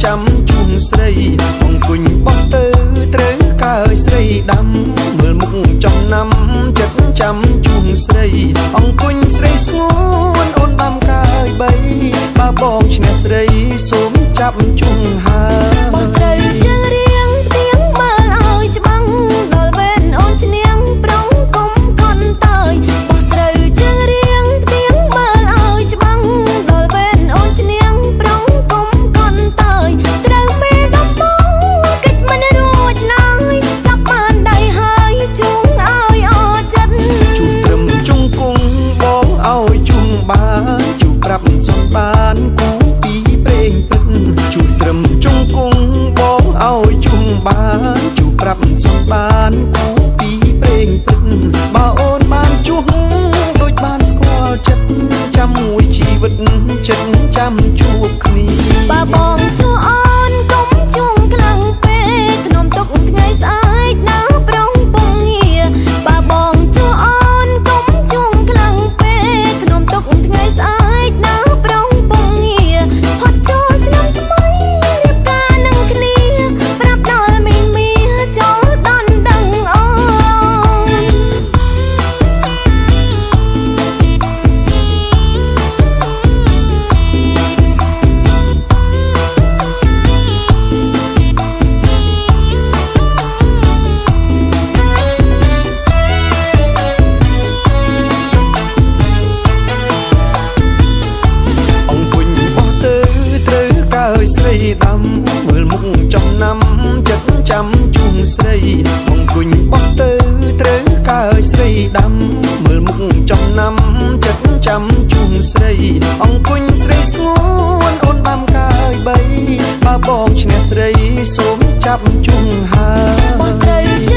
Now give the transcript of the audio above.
ចាំជួងស្រីអង្គុញបោះទៅត្រូវកើស្រីដាំមើលមុខចំណាំចិត្តចាំជួងស្រីអង្គុញស្រីស្ងួនអូនដាំកើបីបើបងឈ្នះស្រីសូមចាប់ជួងហើយបើត្រូវជើងរៀងទៀងមើលឲ្យច្បាំងដល់វេនអូនឈ្នះប្រងគុំកន់តើយបើត្រូវជើងរៀងទៀងមើលឲ្យច្បាំងដល់វេនអូនឈ្នះប្រងគុំកន់តើយត្រូវមេដំបងកិច្ចមិនរួចឡើយចាប់បានដៃហើយជួងឲ្យអរចិត្តជួងត្រឹមជង្គង់បងឲ្យជួងបានជួងប្រាប់សំបានគូពីព្រេងពិតជួងត្រឹមជង្គង់បងឲ្យជួងបានជួងប្រាប់សំបានគូពីព្រេងពិតបើអូនបានជួងដូចបានស្គាល់ចិត្តចាំមួយជីវិតចិត្តចាំជួបគ្នាបើបងជួអូនកុំជួងខ្លាំងពេកខ្ញុំទុកថ្ងៃស្អែកណាប្រងពងងារបើបងជួអូនកុំជួងខ្លាំងពេកខ្ញុំទុកថ្ងៃស្អែកណាប្រងពងងារហត់ចូលឆ្នាំថ្មីរៀបការនឹងគ្នាប្រាប់ដល់មីងមាចូលដល់ដឹងអូនស្រីដាំមើលមុខចំណាំចិត្តចាំជួងស្រីអង្គុញបោះទៅត្រូវកើស្រីដាំមើលមុខចំណាំចិត្តចាំជួងស្រីអង្គុញស្រីស្ងួនអូនដាំកើបីបើបងឈ្នះស្រីសូមចាប់ជួងហើយបើត្រូវ